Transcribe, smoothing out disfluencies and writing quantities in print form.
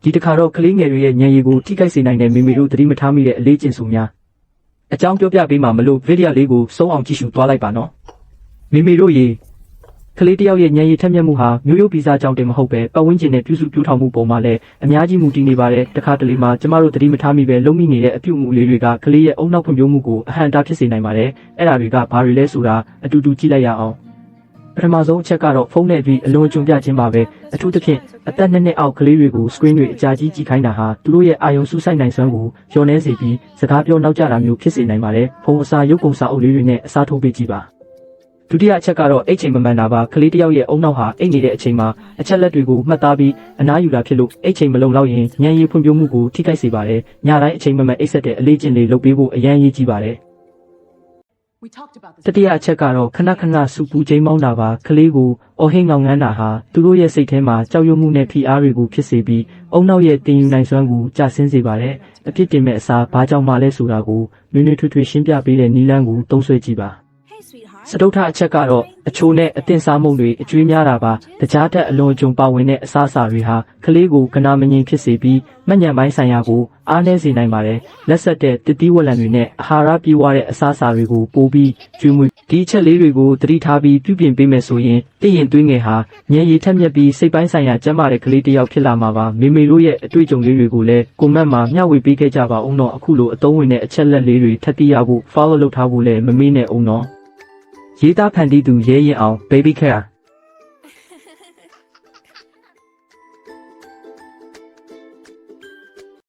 ဒီတခါတော့ကလေးငယ်တွေရဲ့ဉာဏ်ရည်ကိုထိခိုက်စေနိုင်တဲ့မိမိတို့သတိမထားမိတဲ့အလေးကျင့်စုများအကြောင်းပြောပြပေးမှာမလို့ဗီဒီယိုလေးကိုစုံအောင်ကြည့်ရှုသွားလိုက်ပါနော်မိမိတို့ရေကလေးတယောက်ရဲ့ဉာဏ်ရည်ထက်မြက်မှုဟာမျိုးရိုးဗီဇကြောင့်တင်မဟုတ်ပဲပတ်ဝန်းကျင်နဲ့ပြုစုပြောင်းထောင်မှုပုံမှာလည်းအများကြီးမူတည်နေပါတယ်တခါတလေမှာကျမတို့သတိမထားမိပဲလုံးမိနေတဲ့အပြုအမူလေးတွေကကလေးရဲ့အုံနောက်ဖွံ့ဖြိုးမှုကိုအဟန့်အတားဖြစ်စေနိုင်ပါတယ်အဲ့ဒါတွေကဘာတွေလဲဆိုတာအတူတူကြည့်လိုက်ရအောင်ပထမဆုံးအချက်ကတော့ဖုန်းနဲ့ပြီးအလွန်ကြုံပြခြင်းပါပဲအထူးသဖြင့်အသက်2နှစ်အောက်ကလေးတွေကို screen တွေအကြာကြီးကြည့်ခိုင်းတာဟာသူတို့ရဲ့အာရုံစူးစိုက်နိုင်စွမ်းကိုလျော့နှဲစေပြီးစကားပြောနောက်ကျတာမျိုးဖြစ်စေနိုင်ပါတယ်ဖုန်းအစားရုပ်ပုံစာအုပ်လေးတွေနဲ့အစားထိုးပေးကြည့်ပါဒုတိယအချက်ကတော့အိတ်ချိန်မမှန်တာပါကလေးတယောက်ရဲ့အုံနောက်ဟာအိတ်နေတဲ့အချိန်မှာအချက်လက်တွေကိုမှတ်သားပြီးအနားယူတာဖြစ်လို့အိတ်ချိန်မလုံလောက်ရင်ဉာဏ်ရည်ဖွံ့ဖြိုးမှုကိုထိခိုက်စေပါတယ်ညတိုင်းအချိန်မမှန်အိတ်ဆက်တဲ့အလေးကျင့်လေးလုပ်ပေးဖို့အရန်ရည်ကြီးပါတယ်တတိယအချက်ကတော့ခဏခဏစူပူချိန်မောင်းတာပါကလေးကိုအော်ဟိငောင်ငန်းတာဟာသူတို့ရဲ့စိတ်ထဲမှာကြောက်ရွံ့မှုနဲ့ဖိအားတွေကိုဖြစ်စေပြီးအုံနောက်ရဲ့တင်ယူနိုင်စွမ်းကိုကျဆင်းစေပါတယ်အဖြစ်တင်မဲ့အစားဘာကြောင့်မှလဲဆိုတာကိုနွေးနွေးထွေးထွေးရှင်းပြပေးတဲ့နည်းလမ်းကိုသုံးဆွဲကြည့်ပါစတုထအချက်ကတော့အချိုနဲ့အသင့်စားမှုတွေအကျွေးများတာပါတကြားတက်အလွန်အကျွံပါဝင်တဲ့အစားအစာတွေဟာကလေးကိုကနာမငြိမ်ဖြစ်စေပြီးမှတ်ဉာဏ်ပိုင်းဆိုင်ရာကိုအားနည်းစေနိုင်ပါတယ်လက်ဆက်တဲ့တတိဝလံတွေနဲ့အာဟာရပြည့်ဝတဲ့အစားအစာတွေကိုပိုပြီးကျွေးမွေးဒီအချက်လေးတွေကိုသတိထားပြီးပြုပြင်ပေးမယ်ဆိုရင်တည်ရင်သွေးငယ်ဟာဉာဏ်ရည်ထက်မြက်ပြီးစိတ်ပိုင်းဆိုင်ရာကျန်းမာတဲ့ကလေးတစ်ယောက်ဖြစ်လာမှာပါမိမိတို့ရဲ့အတွေ့အကြုံလေးတွေကိုလည်းကွန်မန့်မှာမျှဝေပေးခဲ့ကြပါအောင်တော့အခုလိုအသုံးဝင်တဲ့အချက်လက်လေးတွေထပ်သိရဖို့ follow လုပ်ထားဖို့လည်းမမေ့နဲ့အောင်တော့ရေးသားဖန်တီးသူရဲရင်အောင် baby care